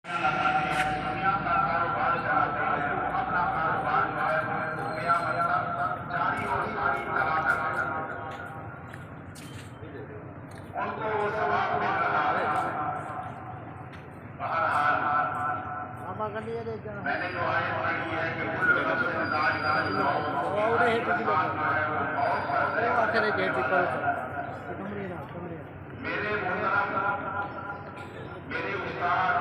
دنیا کا کاروبار چلاتے ہیں، اپنا کاروبار جو ہے وہ گیا مطلب جاری اور ساری چلا کر ان کو وہ ثواب مل رہا ہے۔ بہرحال میں نے جو آیت پڑھی ہے کہ کل نفس ذائقہ الموت، جو ہے وہ بہت فرض ہے۔ میرے محترم میرے استاد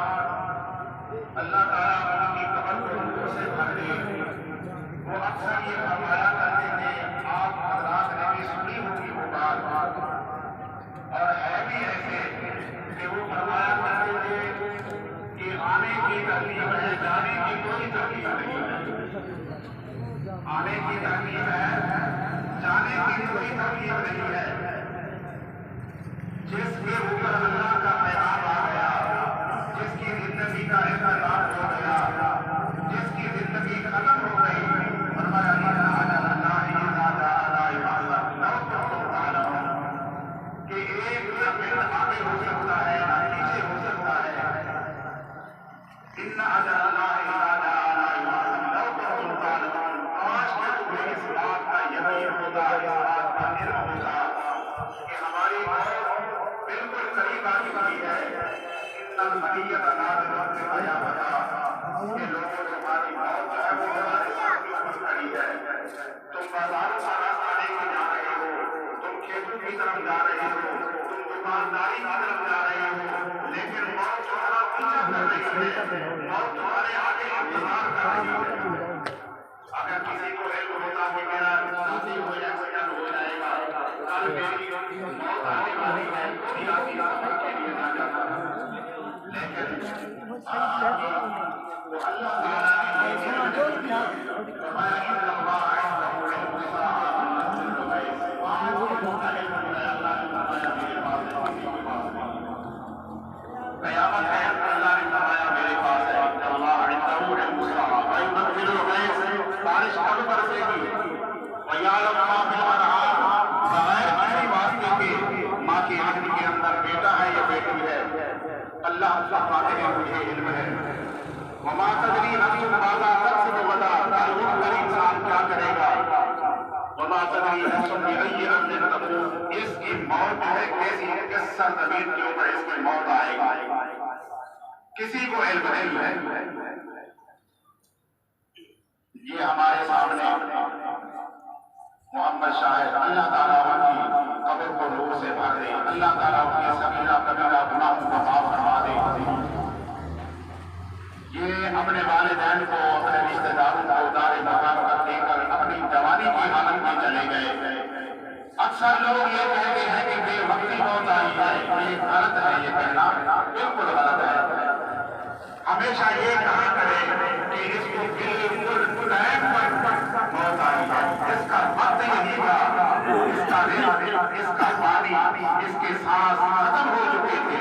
اللہ تعالیٰ ان کی قبر کو نور سے بھر دے، وہ اکثر یہ فرمایا کرتے تھے، آپ حضرات نے بھی سنی ہوگی وہ بات، اور ہے بھی ایسے کہ وہ فرمایا کرتے تھے کہ آنے کی تکلیف ہے، جانے کی کوئی تکلیف نہیں ہے۔ آنے کی تکلیف ہے، جانے کی کوئی تکلیف نہیں ہے۔ جس کے اوپر اللہ کا پیغام آ گیا، جس کی زندگی کا انتظار ہو گیا، جس کی زندگی ختم ہو گئی، فرمایا کہ ایک منٹ آگے ہو سکتا ہے نہ پیچھے ہو سکتا ہے۔ ان اجل اللہ اذا جاء لا يؤخر، لو كنتم تعلمون، کاش کہ تمہیں اس بات کا یقین ہوتا، اس بات کا علم ہوتا کہ ہماری موت بالکل قریب آ چکی ہے۔ ان المنیت نازلۃ بقیامتہا، کہ لوگوں تمہاری موت جو ہے وہ تمہارے ساتھ بالکل کھڑی ہے۔ تم بازاروں کا راستہ لے کے جا رہے ہو، تم کھیتوں کی طرف جا رہے ہو، تم دکانداری کی طرف جا رہے ہو، لیکن موت تمہارا پیچھا کر رہی ہے، موت تمہارے آگے انتظار کر رہی ہے۔ اگر کسی کو علم ہوتا کہ میرا ساتھی ہو ایکسیڈنٹ ہو جائے گا، کل میری موت آنے والی ہے، کوئی آدمی سفر کے لیے نہ جاتا، لیکن وہ اللہ تعالیٰ نے یہ فرمایا ان اللہ عنده علم الساعة وينزل الغيث وعنده علم اللہ نے فرمایا میرے پاس ہے، قیامت ہے اللہ نے فرمایا میرے پاس ہے، ان اللہ عنده علم الساعة وينزل الغيث، بارش کب برسے گی، وَيَعْلَمُ مَا فِي الْأَرْحَامِ، بغیر کسی واسطے کے ماں کے رحم کے اندر بیٹا ہے یا بیٹی ہے، اللہ فرماتے ہیں مجھے علم ہے۔ وَمَا تَدْرِي نَفْسٌ مَاذَا تَكْسِبُ غَدًا، معلوم کر انسان کیا کرے گا۔ وَمَا تَدْرِي نَفْسٌ بِأَيِّ أَرْضٍ تَمُوتُ، اس کی موت جو ہے کیسی کس سرزمین کے اوپر اس کی موت آئے گی، کسی کو علم نہیں ہے۔ یہ ہمارے سامنے محمد شاہد اللہ تعالیٰ ان کی قبر کو نور سے بھر دے، اللہ تعالیٰ ان کی صغیرہ کبیرہ گناہوں کو معاف فرما دے۔ یہ اپنے والدین کو، اپنے رشتہ داروں کو دار مقام پر دے کر اپنی جوانی کی حالت میں چلے گئے۔ اکثر لوگ یہ کہتے ہیں کہ بے وقتی موت آئی ہے، یہ غلط ہے، یہ کہنا بالکل غلط ہے۔ ہمیشہ یہ کہا کرے کہ اس کو بالکل ٹائم پر موت آئی ہے، اس کا وقت یہی تھا، اس کا رزق، اس کا پانی، اس کے سانس ختم ہو چکے تھے،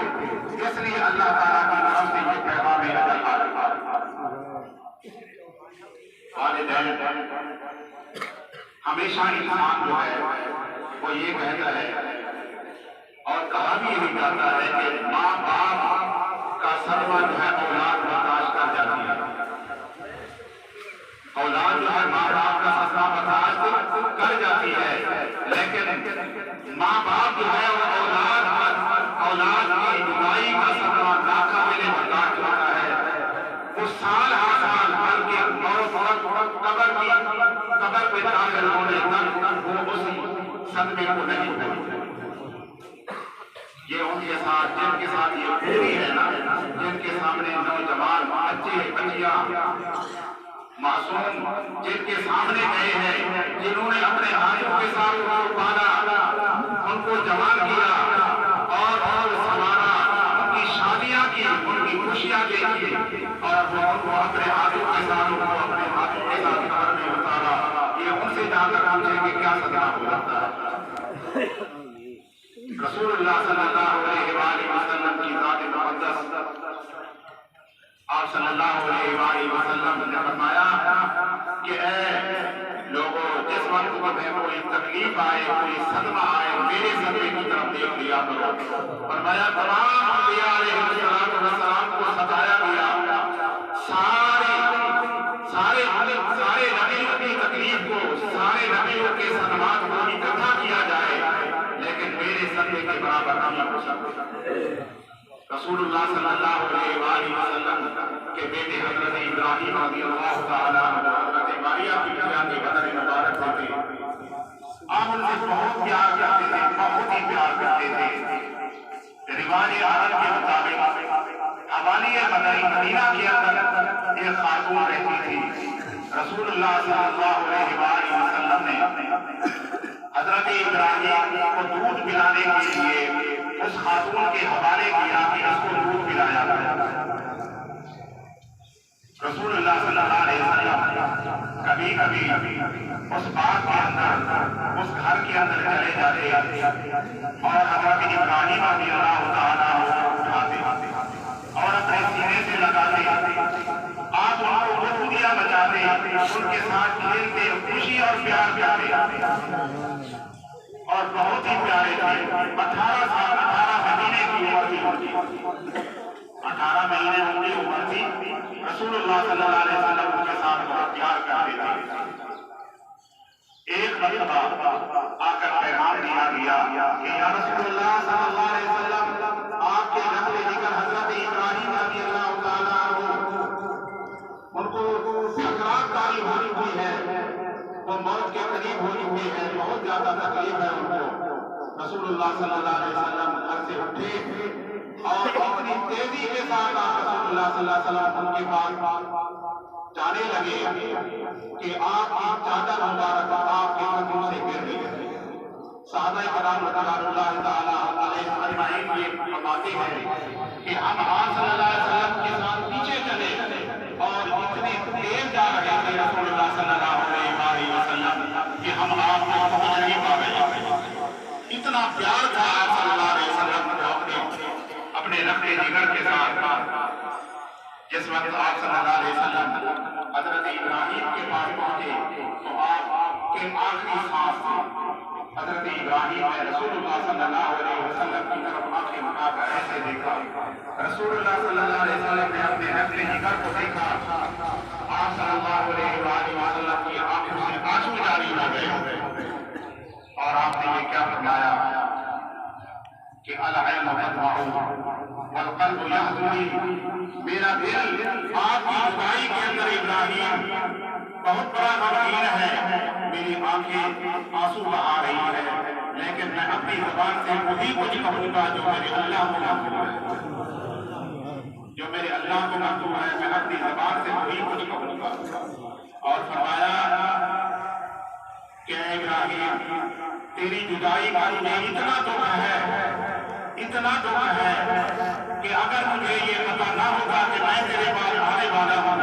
اس لیے اللہ تعالیٰ کی طرف سے یہ پیغام نکل آیا۔ والدین ہمیشہ انسان جو ہے وہ یہ کہتا ہے اور کہا بھی یہی جاتا ہے کہ ماں باپ کا صدمہ جو ہے اولاد برداشت کر جاتی ہے، اولاد جو ہے ماں باپ کا صدمہ برداشت کر جاتی ہے، لیکن ماں باپ جو ہے وہ اولاد کی جدائی کا صدمہ ناقابل برداشت ہوتا ہے۔ وہ سال ہر سال بلکہ موت قبر پہ داخل ہونے تک وہ اس صدمے کو نہیں بھولتے۔ یہ ان کے ساتھ جن کے ساتھ یہ پوری ہے نا، جن کے سامنے نوجوان بچے بچیاں معصوم جن کے سامنے گئے ہیں، جنہوں نے اپنے ہاتھوں کے ساتھ ان کو پالا، ان کو جوان کیا اور سنوارا، ان کی شادیاں کی، ان کی خوشیاں دیکھی اور وہ ان کو اپنے ہاتھوں کے ساتھ قبر میں اتارا، یہ ان سے جا کر پوچھیں کہ کیا صدمہ ہو جاتا ہے۔ رسول اللہ صلی اللہ علیہ وآلہ وسلم کی ذات مقدس، آپ صلی اللہ علیہ وآلہ وسلم نے فرمایا کہ اے لوگوں، جس وقت تمہیں کوئی تکلیف آئے، کوئی صدمہ آئے، میرے صدمے کی طرف دیکھ لیا کرو۔ فرمایا تمام انبیاء علیہ السلام کو ستایا گیا، ابراہیم رسول اللہ صلی اللہ علیہ وآلہ وسلم کے بیٹے حضرت ابراہیم رضی اللہ تعالیٰ عنہ حضرت ماریہ کی جان کے بدن مبارک سے تھے. آپ ان سے بہت پیار کرتے تھے, بہت ہی پیار کرتے تھے. روایت عرب کے مطابق حوالی مدینہ کے اندر ایک خاتون رہتی تھی. رسول اللہ صلی اللہ علیہ وآلہ وسلم نے حضرت ابراہیم کو دودھ پلانے کے لیے اس خاتون کے حوالے کیا کہ اس کو دودھ پلایا گیا. رسول اللہ صلی اللہ علیہ وسلم کبھی کبھی اس باغ کے اندر, اس گھر کے اندر چلے جاتے اور حضرت ابراہیم رضی اللہ تعالیٰ عنہ اٹھاتے اور اپنے سینے سے لگاتے. آپ ان کو خوشیاں بچاتے, ان کے ساتھ کھیلتے, خوشی اور پیار کرتے اور بہت ہی پیارے تھے. 18 مہینے کی عمر تھی, 18 مہینے ان کی عمر تھی. رسول اللہ صلی اللہ علیہ وسلم ان کے ساتھ بہت پیار کرتے تھے. ایک مرتبہ آ کر پیغام دیا گیا کہ یا رسول اللہ صلی اللہ علیہ وسلم, آپ کے نقل جگر حضرت ابراہیم رضی اللہ تعالیٰ عنہ ان کو سکرات کاری ہوئی ہے, وہ موت کے قریب ہوئی ہے, بہت زیادہ تکلیف ہے ان کو. رسول اللہ صلی اللہ علیہ وسلم گھر سے اٹھے اور اتنی تیزی کے ساتھ رسول اللہ صلی اللہ علیہ وسلم ان کے پاس جانے لگے کہ آپ کی چادر مبارک آپ کے قدموں سے گر گئی. صحابہ کرام رضوان اللہ تعالیٰ علیہ اجمعین یہ فرماتے ہیں کہ ہم آپ صلی اللہ علیہ وسلم کے ساتھ پیچھے چلے اور اتنی تیز جا رہے تھے رسول اللہ صلی اللہ علیہ وسلم کہ ہم آپ کو پہنچ نہیں پا رہے. اتنا پیار تھا آپ صلی اللہ علیہ وسلم کو اپنے رقبے جگر کے ساتھ. جس وقت آپ صلی اللہ علیہ وسلم حضرت ابراہیم کے پاس پہنچے تو آپ کے آخری سانس حضرت ابراہیم نے رسول اللہ صلی اللہ علیہ وسلم کی طرف آنکھیں اٹھا کر ایسے دیکھا. رسول اللہ صلی اللہ علیہ وسلم نے اپنے رقبے جگر کو دیکھا. آپ صلی اللہ علیہ وسلم کی آنکھوں سے آنسو جاری ہو گئے اور آپ نے یہ کیا فرمایا کہ العین مدمع والقلب یحزن, میرا دل آپ کی جدائی کے اندر ابراہیم بہت بڑا غمگین ہے, میری آنکھیں آنسو بہا رہی ہے, لیکن میں اپنی زبان سے وہی کچھ کہوں گا جو میرے اللہ کو منظور ہے, جو میرے اللہ کو منظور ہے, میں اپنی زبان سے وہی کچھ کہوں گا. اور فرمایا کہ اے ابراہیم, تیری جدائی کا مجھے اتنا دکھ ہے, اتنا دکھ ہے کہ اگر مجھے یہ پتا نہ ہوگا کہ میں تیرے پاس آنے والا ہوں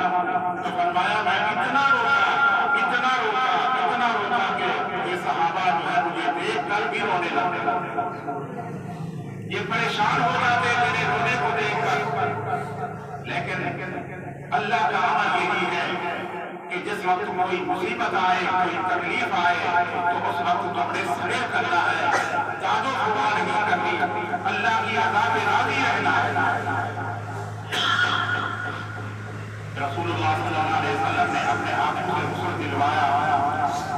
تو فرمایا میں اتنا روکا کہ یہ صحابہ جو ہے مجھے دیکھ کر بھی رونے لگے, یہ پریشان ہو جاتے میرے رونے کو دیکھ کر. لیکن اللہ کا عمل یہی ہے کہ جس وقت کوئی مصیبت آئے, کوئی تکلیف آئے تو اس وقت تو اپنے صبر کرنا ہے, جادو خدا نہیں کرنی, اللہ کی عذاب راضی رہنا ہے. رسول اللہ صلی اللہ علیہ وسلم نے اپنے آنکھوں سے غسل دلوایا.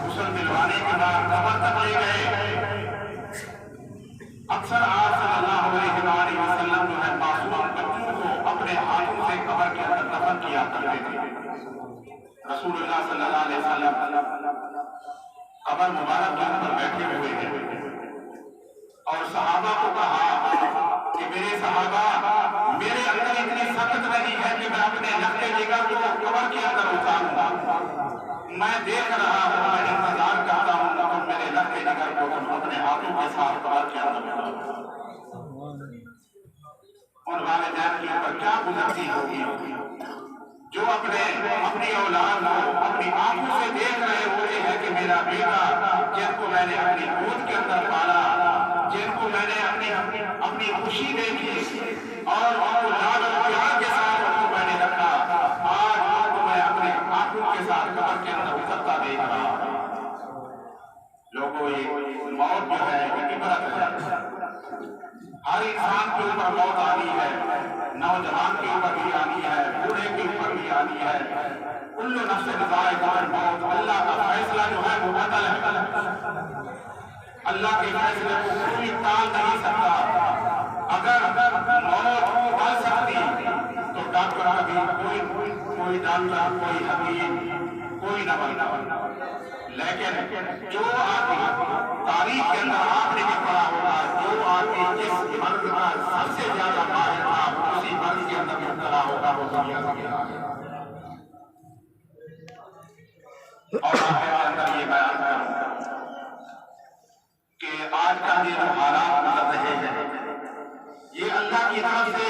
غسل دلوانے کے بعد قبر تک لے گئے. اکثر آپ صلی اللہ علیہ وسلم جو ہے معصوم بچوں کو اپنے ہاتھوں سے قبر کے اندر دفن کیا کرتے تھے. رسول اللہ صلی اللہ علیہ وسلم قبر مبارک کے اندر بیٹھے ہوئے ہیں اور صحابہ کو کہا کہ میرے صحابہ, میرے اندر اتنی سخت نہیں ہے کہ میں اپنے رقبے جگر کو قبر کے اندر اتاروں گا. میں دیکھ رہا ہوں, میں انتظار کرتا ہوں کہ تم میرے رقبے جگر کو تم اپنے ہاتھوں کے ساتھ قبر کے اندر اتارو. ان والدین کے اوپر کیا گزرتی ہوگی جو اپنی اولاد کو اپنی آنکھوں سے دیکھ رہے ہوتے ہیں کہ میرا بیٹا جن کو میں نے اپنی گود کے اندر پالا, جن کو میں نے اپنی خوشی دیکھی اور لاڈ اور پیار کے ساتھ ان کو میں نے رکھا, آج ان کو میں اپنے آنکھوں کے ساتھ قبر کے اندر اترتا دیکھ رہا ہوں. لوگوں یہ موت جو ہے یہ عبرت ہے. ہر انسان کے اوپر موت آنی ہے, نوجوان کے اوپر بھی آنی ہے, بوڑھے کے اوپر بھی آنی ہے. کل نفس ذائقہ الموت, اللہ کا فیصلہ جو ہے وہ بدل ہے. اللہ کے فیصلے کو کوئی ٹال نہیں سکتا. اگر موت ٹال سکتی تو ڈاکٹر کبھی کوئی ڈاکٹر کوئی حکیم کوئی نہ بنتا. لیکن جو آدمی تاریخ کے اندر آپ نے بھی پڑھا ہوگا، جو آدمی جس مرض کا سب سے زیادہ ماہر تھا اسی مرض کے اندر مبتلا ہوگا وہ دنیا سے گیا. اور اندر یہ بیان کروں کہ آج کا یہ جو حالات نظر رہے ہیں یہ اللہ کی طرف سے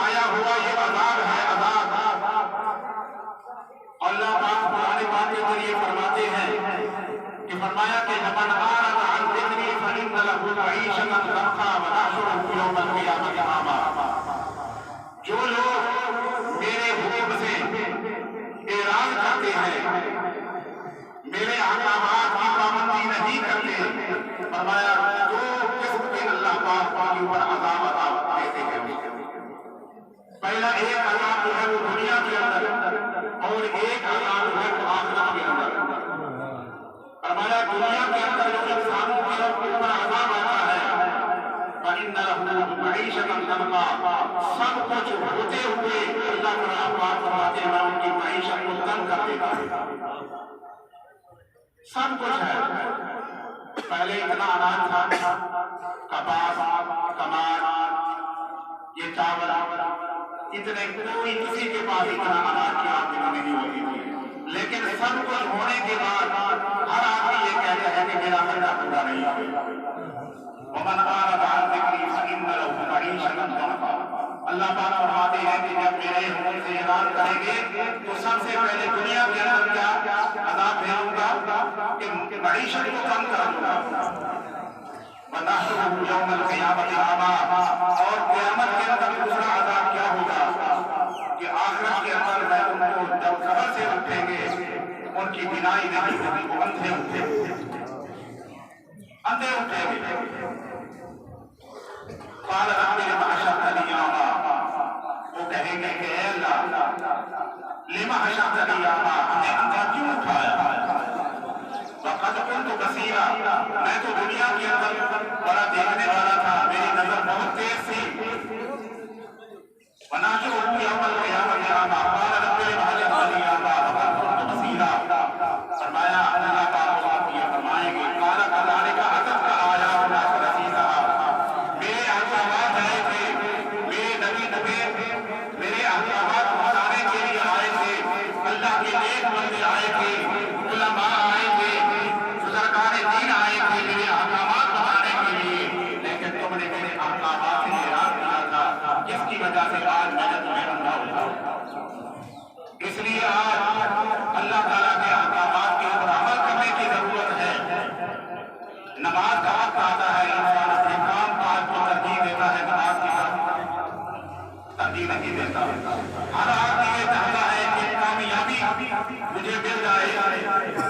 آیا ہوا یہ عذاب ہے. عذاب اللہ پاک قرآن پاک کے ذریعے فرماتے ہیں کہ فرمایا کہ من اعرض عن ذکری فإن له معیشة ضنکا ونحشره یوم القیامة اعمی. جو لوگ میرے حکم سے اعراض کرتے ہیں، میرے احکامات کی پابندی نہیں کرتے، فرمایا دو قسم کے اللہ پاک کے اوپر عذاب عطا دیتے ہیں. پہلا ایک عذاب جو ہے وہ دنیا کے اندر اور ایک عذاب جو ہے وہ آخرت کے اندر. فرمایا دنیا کے اندر جو انسانوں کے اوپر عذاب آتا ہے فإن له معیشة ضنکا، سب کچھ ہوتے ہوئے اللہ پاک فرماتے ہیں میں ان کی معیشت کو تنگ کر دیتا ہوں. سب کچھ ہے، پہلے اتنا اناج تھا، کپاس، کمار، یہ چاول، اتنے کوئی کسی کے پاس اتنا اناج کی آمدنی نہیں ہوتی تھی. لیکن سب کچھ ہونے کے بعد ہر آدمی یہ کہتا ہے کہ میرا خرچہ پورا نہیں ہے. ومن اعرض عن ذکری فإن له معیشة ضنکا. اللہ پاک فرماتے ہیں کہ جب میرے حکم سے اعراض کریں گے تو سب سے پہلے دنیا کے اندر کیا عذاب دوں گا کہ معیشت کو کم کر دوں گا. وَنَحْشُرُهُ يَوْمَ الْقِيَامَةِ أَعْمَىٰ. اور قیامت کے اندر دوسرا عذاب کیا ہوگا کہ آخرت کے اندر میں ان کو جب قبر سے اٹھیں گے ان کی بینائی نہیں ہوگی، وہ اندھے اٹھیں گے. قال رب لم حشرتنی اعمیٰ. وہ کہیں گے کہ اے اللہ لم حشرتنی اعمیٰ، ہم نے اندھا کیوں اٹھایا؟ وقد كنت بصیرا، میں تو دنیا کے اندر بڑا دیکھنے والا تھا، میری نظر بہت تیز تھی. ونحشرہ یوم القیامۃ اعمیٰ. قال رب لم حشرتنی اعمیٰ وقد كنت بصیرا. فرمایا اللہ تعالیٰ یہ فرمائیں گے قال كذلک اتتک آیاتنا فنسیتها. میرے احکامات آئے تھے، میرے نبی میرے احکامات بتانے کے لیے آئے تھے، اللہ کے نیک بندے آئے تھے، علماء آئے تھے، بزرگان دین آئے تھے میرے احکامات بتانے کے لیے، لیکن تم نے میرے احکامات سے اعراض کیا تھا، جس کی وجہ سے آج میں نے تمہیں اندھا اٹھایا. اس لیے آج اللہ تعالیٰ کے احکامات کے اوپر عمل کرنے کی ضرورت ہے. نماز کا وقت آتا ہے، انسان اپنے کام کاج کو ترجیح دیتا ہے، نماز کی طرف ترجیح نہیں دیتا. ہر آدمی یہ چاہتا ہے کہ کامیابی مجھے مل جائے.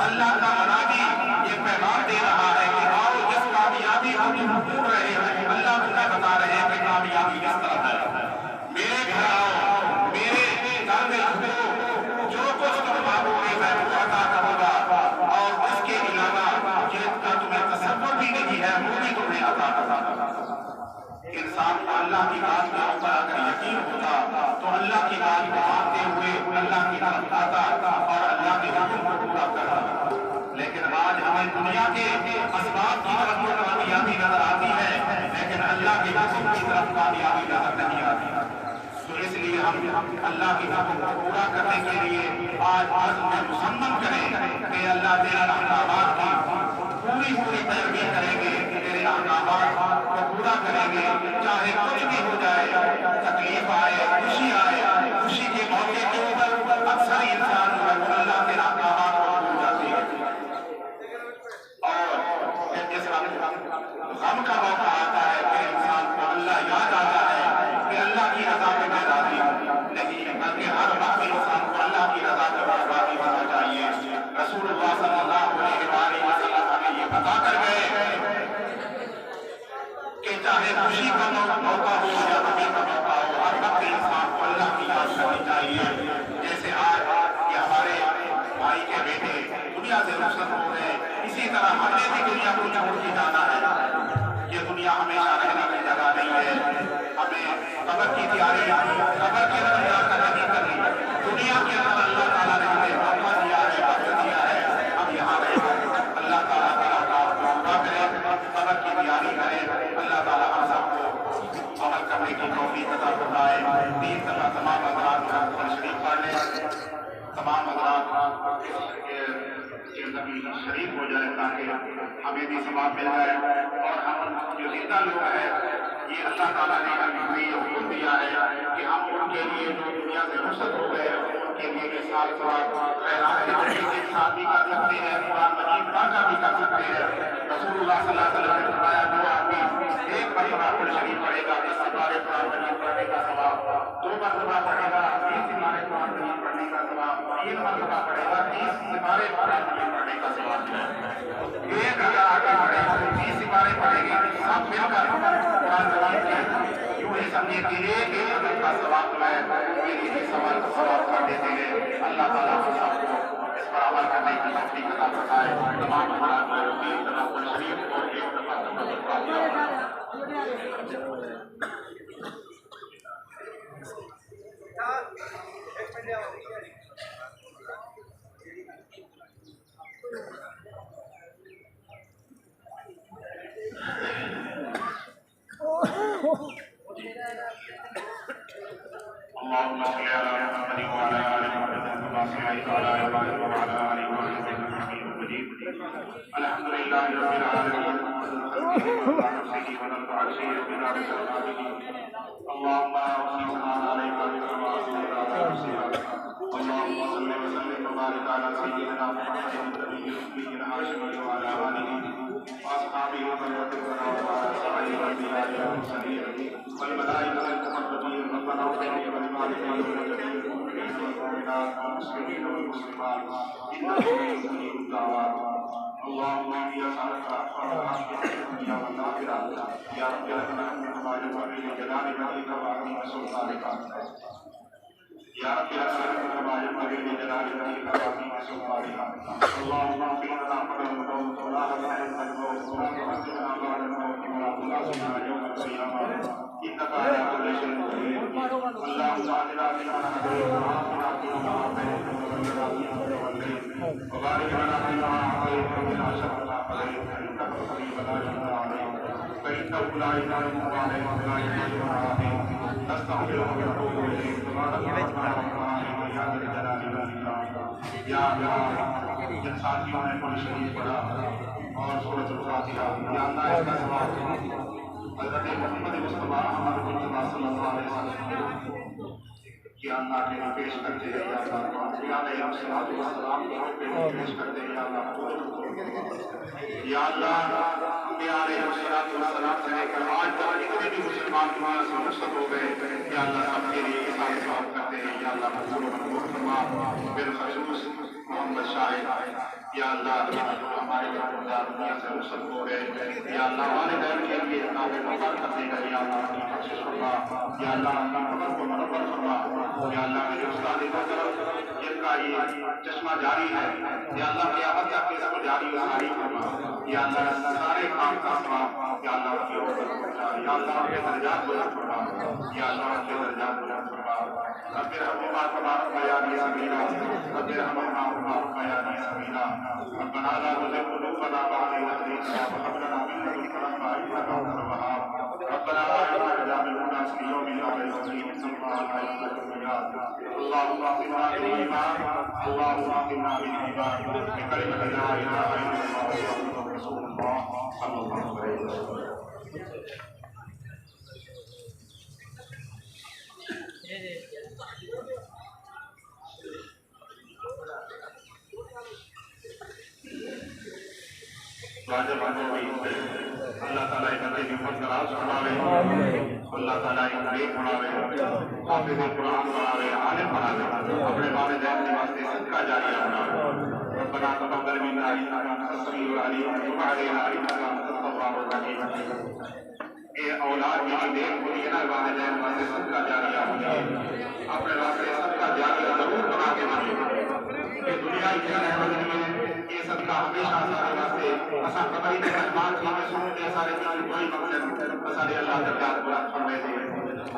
اللہ کا منادی یہ پیغام دے رہا ہے کہ آؤ جس کامیابی کو تم ڈھونڈ رہے ہو، اللہ تمہیں بتا رہے ہیں کہ کامیابی کس طرح ہے. میرے گھر آؤ، میرے گھر میں رہو، جو کچھ تم مانگو گے میں وہ عطا کروں گا، اور اس کے علاوہ جس کا تمہیں تصور بھی نہیں ہے وہ بھی تمہیں عطا کروں گا. انسان کو اللہ کی بات کے اوپر اگر یقین ہوتا تو اللہ کی بات کو مانتے ہوئے اللہ کی طرف آتا اور اللہ کے حکم کو پورا کرتا. لیکن آج ہمیں دنیا کے اسباب کی طرف تو کامیابی نظر آتی ہے، لیکن اللہ کے حکم کی طرف کامیابی نظر نہیں آتی. تو اس لیے ہم اللہ کی حکم کو پورا کرنے کے لیے آج عزم مصمم کریں کہ اللہ تیرے احکامات کی پوری پیروی کریں گے، تیرے احکامات کو پورا کریں گے، چاہے کچھ بھی ہو جائے، تکلیف آئے، خوشی آئے. خوشی کے موقع کے اوپر اکثر انسان جو ہے اللہ کے احکامات کو بھول جاتے ہیں، اور جس غم کا موقع آتا ہے پھر انسان کو اللہ یاد آتا ہے کہ اللہ کی رضا میں میں راضی نہیں، بلکہ ہر وقت انسان کو اللہ کی رضا میں راضی ہونا چاہیے. رسول اللہ صلی اللہ علیہ وسلم ہمیں یہ بتا کر گئے ہمیں بھی ثواب مل جائے اور ہم جو زندہ لوگ ہیں یہ اللہ تعالیٰ نے ہمیں یہ حکم دیا ہے کہ ہم ان کے لیے جو دنیا سے رخصت ہو گئے ان کے لیے مثال ثواب خیرات کے ساتھ بھی کر سکتے ہیں، قرآن مجید پڑھ کر بھی کر سکتے ہیں۔ رسول اللہ صلی اللہ علیہ وسلم نے فرمایا جو آدمی ایک مرتبہ قرآن شریف پڑھے گا 10 سپارے قرآن مجید پڑھنے کا ثواب، 2 مرتبہ پڑھے گا 20 سپارے قرآن مجید پڑھنے کا ثواب، 3 مرتبہ پڑھے گا 30 سپارے قرآن مجید پڑھنے کا ثواب ہے۔ 1000 آگے پڑھے گا 30 سپارے پڑھے گی، سب مل کر قرآن مجید کے یوں ہی سمجھے کہ ایک عدد کا ثواب جو ہے یہ سوال کا ثواب کر دیتے ہیں۔ اللہ تعالیٰ ہم سب کو اس پر عمل کرنے کی توفیق عطا فرمائے۔ تمام حضرات کو ایک دفعہ قرآن شریف اور ایک دفعہ تکبیر فاتحہ اللهم صل على محمد وعلى ال محمد كما صليت على ابراهيم وعلى ال ابراهيم انك حميد مجيد الحمد لله رب العالمين ونرفع عرشه بنا بسلامه اللهم صل عليك كما صليت على ابراهيم اللهم صل وسلم وبارك على سيدنا محمد النبي الامي الهاشمي وعلى اله واصحابه ومن تبعهم وعلى سائر الانبياء والمرسلين والملائكه المقربين ربنا اغفر لي ولوالدي والمؤمنين والمؤمنات والمسلمين والمسلمات انك سميع الدعوات اللهم اني اسالك العافيه في الدنيا والاخره يا رب العالمين كما ينبغي لجلال وجهك وعظيم سلطانك يا رب العالمين كما ينبغي لجلال وجهك وعظيم سلطانك اللهم اغفر لنا قبل الموت ولا تحرمنا الموت ولا تحرمنا بعد الموت ولا تخزنا يوم القيامه انك على كل شيء قدير اللهم اجعلنا فيمن هديت وعافنا فيمن عافيت وتولنا فيمن توليت وبارك لنا فيما اعطيت وقنا شر ما قضيت انك تقضي ولا يقضى عليك فانه لا يذل من عليك ولا يذل من عليك نستغفرك ونتوب اليك تبارك ربنا يا ذا الجلال والاكرام یا اللہ جن ساتھیوں نے قرآن شریف پڑھا اور سورۃ الفاتحہ یا اللہ اس کا ثواب حضرت محمد مصطفیٰ احمد مصطفیٰ صلی اللہ علیہ وسلم یا اللہ کے پیش کرتے ہیں یا اللہ یا علیہ الصلوۃ والسلام کو پیش کرتے ہیں یا اللہ یا اللہ انبیاء علیہ الصلوۃ والسلام سے لے کر آج تک جتنے بھی مسلمان تمہارے سے رخصت ہو گئے یا اللہ سب کے لیے اظہار ثواب کرتے ہیں یا اللہ قبول و منظور فرما بالخصوص محمد شاہد یا اللہ ہمارے دنیا سے رخصت ہو گئے یا اللہ والدین کے لیے نافع کرنے کا یا اللہ کی بخشش فرما یا اللہ اپنی قبر کو منور فرما یا اللہ میرے استاد محترم جن کا یہ چشمہ جاری ہے یا اللہ قیامت تک کے سب جاری و ساری فرما یا اللہ سارے کام کا ثواب یا اللہ کی اوپر پہنچا یا اللہ کے درجات بلند فرما یا اللہ کے درجات بلند فرما رب ارحمنا كما ربياني صغيرا رب ارحمنا كما ربياني صغيرا ربنا لا تزغ قلوبنا بعد إذ هديتنا وهب لنا من لدنك رحمة إنك أنت الوهاب ربنا آتنا حجاب الناس في يوم لا ريب فيه إن الله لا يخلف الميعاد اللهم اغفرنا بالإيمان اللهم اغفرنا بالإيمان بكلمة لا إله إلا الله محمد رسول الله صلى الله عليه وسلم واجب اللہ تعالیٰ کی حکمت دراز فرماوے اللہ تعالیٰ نیک بناوے حافظ قرآن بناوے عالم بناوے اپنے والدین کے واسطے صدقہ جاریہ بناوے ربنا تقبل منا انك انت السميع العليم وتب علينا انك انت التواب الرحيم اے اولاد کی نیک ہوئی ہے نا والدین واسطے صدقہ جاریہ بنائے اپنے واسطے صدقہ جاریہ ضرور بنا کے بنائے کہ دنیا کی رحمت میں یہ صدقہ ہمیشہ سارے واسطے اسا قبری کے مہمان کی مسلم کے سارے کی کوئی مقصد اسارے اللہ درجات بلند فرمائے دے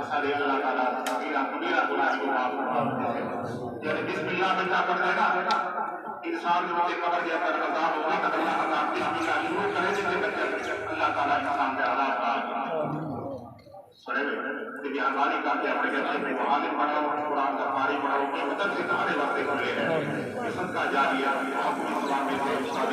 اسارے اللہ تعالی صغیرہ کبیرہ گناہ کو معاف فرما دے یعنی بسم اللہ بندہ پڑھتا ہے نا انسان جو کے قبر کے اندر عذاب ہوگا تو اللہ عذاب بسم اللہ شروع کرے سے اللہ تعالی انسان کے عذاب سڑے کہ ہماری کا کہ اپنے بچے کو عالم بناؤ قرآن کا قاری بناؤ کہ مدد سے تمہارے واسطے کھلے ہیں یہ صدقہ جاریہ آپ کو اسلام میں استاد